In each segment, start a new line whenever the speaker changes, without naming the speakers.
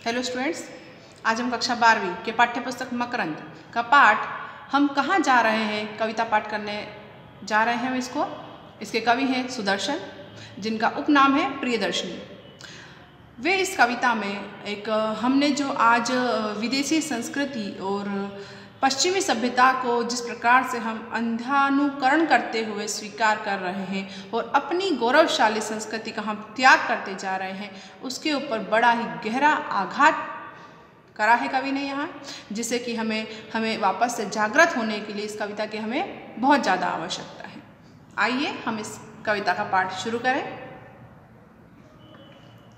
Hello students, आज हम कक्षा 12वीं के पाठ्य पुस्तक मकरंद का पाठ हम कहाँ जा रहे हैं कविता पाठ करने जा रहे हैं। इसके कवि हैं सुदर्शन, जिनका उपनाम है प्रियदर्शनी। वे इस कविता में एक हमने जो आज विदेशी संस्कृति और पश्चिमी सभ्यता को जिस प्रकार से हम अंधानुकरण करते हुए स्वीकार कर रहे हैं और अपनी गौरवशाली संस्कृति का हम त्याग करते जा रहे हैं, उसके ऊपर बड़ा ही गहरा आघात करा है कवि ने यहाँ, जिससे कि हमें वापस से जागृत होने के लिए इस कविता की हमें बहुत ज़्यादा आवश्यकता है। आइए हम इस कविता का पाठ शुरू करें।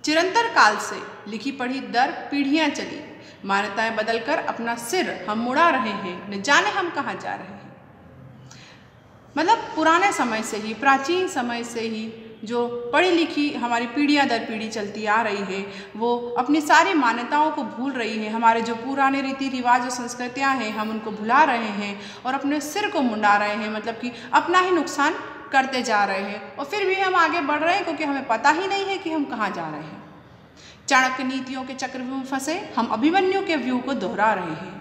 चिरंतर काल से लिखी पढ़ी दर पीढ़ियाँ चली, मान्यताएं बदलकर अपना सिर हम मुड़ा रहे हैं, न जाने हम कहाँ जा रहे हैं। मतलब पुराने समय से ही, प्राचीन समय से ही जो पढ़ी लिखी हमारी पीढ़ियाँ दर पीढ़ी चलती आ रही है, वो अपनी सारी मान्यताओं को भूल रही है। हमारे जो पुराने रीति रिवाज और संस्कृतियाँ हैं, हम उनको भुला रहे हैं और अपने सिर को मुंडा रहे हैं, मतलब कि अपना ही नुकसान करते जा रहे हैं। और फिर भी हम आगे बढ़ रहे हैं क्योंकि हमें पता ही नहीं है कि हम कहाँ जा रहे हैं। चाणक्य नीतियों के चक्रव्यूह में फंसे हम अभिमन्यु के व्यू को दोहरा रहे हैं।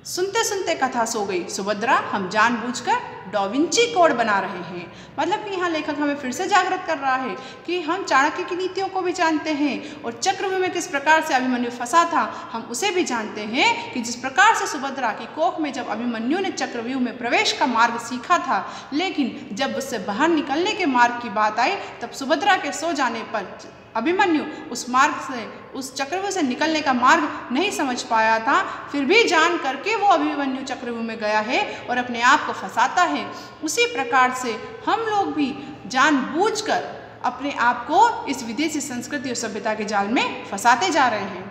सुनते सुनते कथा सो गई सुभद्रा, हम जानबूझकर डा विंची कोड बना रहे हैं। मतलब कि यहाँ लेखक हमें फिर से जागृत कर रहा है कि हम चाणक्य की नीतियों को भी जानते हैं और चक्रव्यूह में किस प्रकार से अभिमन्यु फंसा था हम उसे भी जानते हैं कि जिस प्रकार से सुभद्रा की कोख में जब अभिमन्यु ने चक्रव्यूह में प्रवेश का मार्ग सीखा था, लेकिन जब उससे बाहर निकलने के मार्ग की बात आई तब सुभद्रा के सो जाने पर अभिमन्यु उस मार्ग से, उस चक्रव्यूह से निकलने का मार्ग नहीं समझ पाया था। फिर भी जान करके वो अभिमन्यु चक्रव्यूह में गया है और अपने आप को फंसाता है। उसी प्रकार से हम लोग भी जानबूझकर अपने आप को इस विदेशी संस्कृति और सभ्यता के जाल में फंसाते जा रहे हैं।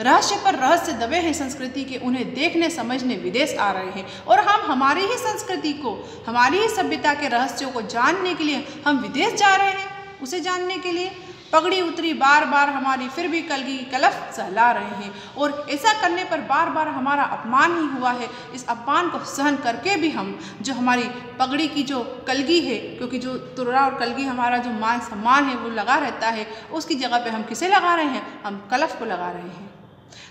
रहस्य पर रहस्य दबे हैं संस्कृति के, उन्हें देखने समझने विदेश आ रहे हैं और हम हमारी ही संस्कृति को, हमारी ही सभ्यता के रहस्यों को जानने के लिए हम विदेश जा रहे हैं। उसे जानने के लिए पगड़ी उतरी बार बार हमारी, फिर भी कलगी की कलफ सहला रहे हैं और ऐसा करने पर बार बार हमारा अपमान ही हुआ है। इस अपमान को सहन करके भी हम जो हमारी पगड़ी की जो कलगी है, क्योंकि जो तुर्रा और कलगी हमारा जो मान सम्मान है वो लगा रहता है, उसकी जगह पे हम किसे लगा रहे हैं? हम कलफ को लगा रहे हैं।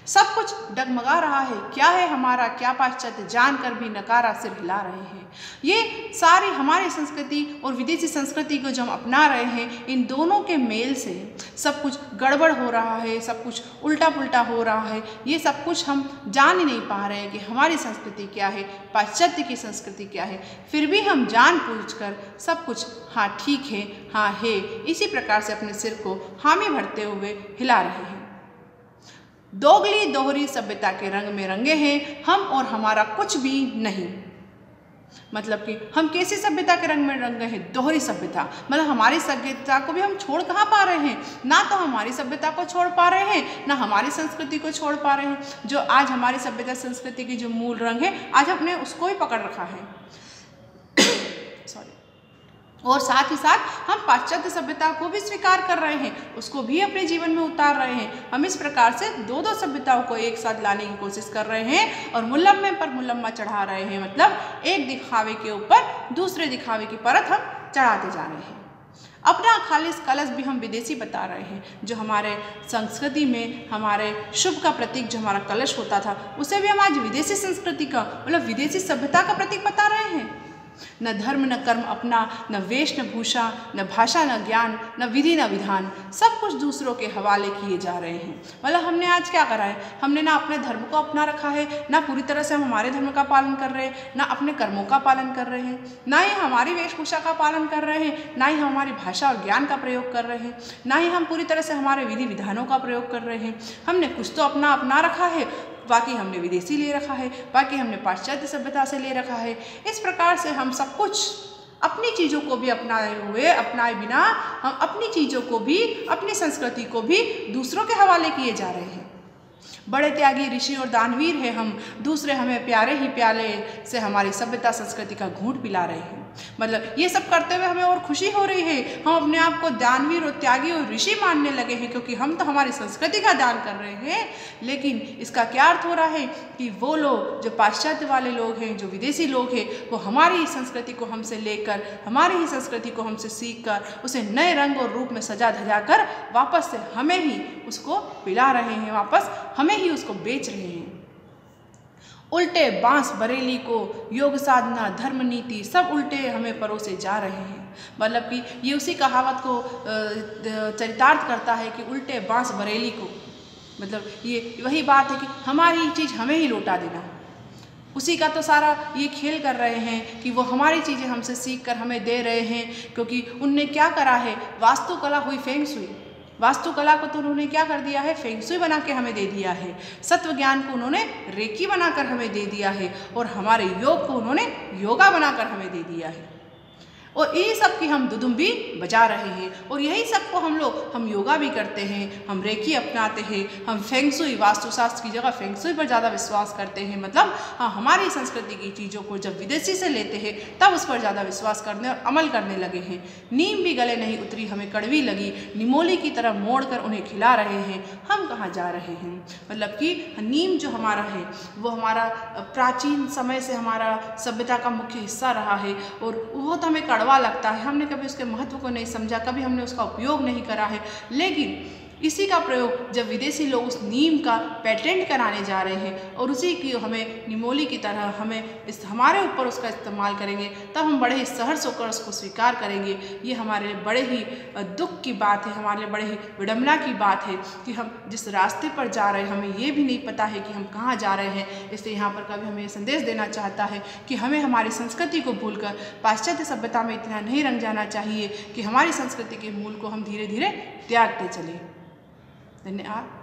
सब कुछ डगमगा रहा है, क्या है हमारा क्या पाश्चात्य, जानकर भी नकारा सिर हिला रहे हैं। ये सारी हमारी संस्कृति और विदेशी संस्कृति को जो हम अपना रहे हैं, इन दोनों के मेल से सब कुछ गड़बड़ हो रहा है, सब कुछ उल्टा पुल्टा हो रहा है। ये सब कुछ हम जान ही नहीं पा रहे हैं कि हमारी संस्कृति क्या है, पाश्चात्य की संस्कृति क्या है। फिर भी हम जानबूझकर सब कुछ हाँ ठीक है, हाँ है, इसी प्रकार से अपने सिर को हामी भरते हुए हिला रहे हैं। दोगली दोहरी सभ्यता के रंग में रंगे हैं हम और हमारा कुछ भी नहीं। मतलब कि हम कैसी सभ्यता के रंग में रंगे हैं? दोहरी सभ्यता। मतलब हमारी सभ्यता को भी हम छोड़ कहाँ पा रहे हैं? ना तो हमारी सभ्यता को छोड़ पा रहे हैं, ना हमारी संस्कृति को छोड़ पा रहे हैं। जो आज हमारी सभ्यता संस्कृति की जो मूल रंग है, आज हमने उसको ही पकड़ रखा है। सॉरी। और साथ ही साथ हम पाश्चात्य सभ्यता को भी स्वीकार कर रहे हैं, उसको भी अपने जीवन में उतार रहे हैं। हम इस प्रकार से दो सभ्यताओं को एक साथ लाने की कोशिश कर रहे हैं और मुलम्मे पर मुलम्मा चढ़ा रहे हैं। मतलब एक दिखावे के ऊपर दूसरे दिखावे की परत हम चढ़ाते जा रहे हैं। अपना खालिस कलश भी हम विदेशी बता रहे हैं। जो हमारे संस्कृति में हमारे शुभ का प्रतीक जो हमारा कलश होता था, उसे भी हम आज विदेशी संस्कृति का, मतलब विदेशी सभ्यता का प्रतीक बता रहे हैं। न धर्म न कर्म अपना, न वेश न भूषा, न भाषा न ज्ञान, न विधि न विधान, सब कुछ दूसरों के हवाले किए जा रहे हैं। मतलब हमने आज क्या करा है? हमने ना अपने धर्म को अपना रखा है, ना पूरी तरह से हम हमारे धर्म का पालन कर रहे हैं, ना अपने कर्मों का पालन कर रहे हैं, ना ही हमारी वेशभूषा का पालन कर रहे हैं, ना ही हमारी भाषा और ज्ञान का प्रयोग कर रहे हैं, ना ही हम पूरी तरह से हमारे विधि विधानों का प्रयोग कर रहे हैं। हमने कुछ तो अपना रखा है, बाकी हमने विदेशी ले रखा है, बाकी हमने पाश्चात्य सभ्यता से ले रखा है। इस प्रकार से हम सब कुछ अपनी चीज़ों को भी अपनाए बिना हम अपनी चीज़ों को भी, अपनी संस्कृति को भी दूसरों के हवाले किए जा रहे हैं। बड़े त्यागी ऋषि और दानवीर हैं हम, दूसरे हमें प्यारे ही प्याले से हमारी सभ्यता संस्कृति का घूंट पिला रहे हैं। मतलब ये सब करते हुए हमें और खुशी हो रही है, हम अपने आप को दानवीर और त्यागी और ऋषि मानने लगे हैं, क्योंकि हम तो हमारी संस्कृति का दान कर रहे हैं। लेकिन इसका क्या अर्थ हो रहा है कि वो लोग जो पाश्चात्य वाले लोग हैं, जो विदेशी लोग हैं, वो हमारी संस्कृति को हमसे लेकर, हमारी ही संस्कृति को हमसे सीख कर उसे नए रंग और रूप में सजा धजा कर वापस से हमें ही उसको पिला रहे हैं, वापस हमें ही उसको बेच रहे हैं। उल्टे बांस बरेली को योग साधना धर्म नीति सब उल्टे हमें परोसे जा रहे हैं। मतलब कि ये उसी कहावत को चरितार्थ करता है कि उल्टे बांस बरेली को, मतलब ये वही बात है कि हमारी चीज़ हमें ही लौटा देना। उसी का तो सारा ये खेल कर रहे हैं कि वो हमारी चीज़ें हमसे सीख कर हमें दे रहे हैं, क्योंकि उनने क्या करा है, वास्तुकला हुई फेंग शुई, वास्तुकला को तो उन्होंने क्या कर दिया है, फेंग शुई बना के हमें दे दिया है। सत्व ज्ञान को उन्होंने रेकी बनाकर हमें दे दिया है, और हमारे योग को उन्होंने योगा बनाकर हमें दे दिया है। और यही सब की हम दुदुम भी बजा रहे हैं, और यही सब को हम योगा भी करते हैं, हम रेकी अपनाते हैं, हम फेंग शुई वास्तुशास्त्र की जगह फेंग शुई पर ज़्यादा विश्वास करते हैं। मतलब हाँ, हमारी संस्कृति की चीज़ों को जब विदेशी से लेते हैं तब उस पर ज़्यादा विश्वास करने और अमल करने लगे हैं। नीम भी गले नहीं उतरी, हमें कड़वी लगी, निमोली की तरह मोड़ कर उन्हें खिला रहे हैं। हम कहाँ जा रहे हैं? मतलब कि नीम जो हमारा है वो हमारा प्राचीन समय से हमारा सभ्यता का मुख्य हिस्सा रहा है, और वो तो हमें कड़वा लगता है, हमने कभी उसके महत्व को नहीं समझा, कभी हमने उसका उपयोग नहीं करा है। लेकिन इसी का प्रयोग जब विदेशी लोग उस नीम का पेटेंट कराने जा रहे हैं और उसी की हमें निमोली की तरह हमारे ऊपर उसका इस्तेमाल करेंगे, तब हम बड़े ही सहर्ष होकर उसको स्वीकार करेंगे। ये हमारे लिए बड़े ही दुख की बात है, हमारे लिए बड़े ही विडम्बना की बात है कि हम जिस रास्ते पर जा रहे हैं हमें ये भी नहीं पता है कि हम कहाँ जा रहे हैं। इसलिए यहाँ पर कभी हमें संदेश देना चाहता है कि हमें हमारी संस्कृति को भूलकर पाश्चात्य सभ्यता में इतना नहीं रंग जाना चाहिए कि हमारी संस्कृति के मूल को हम धीरे धीरे त्यागते चलें। धन्यवाद।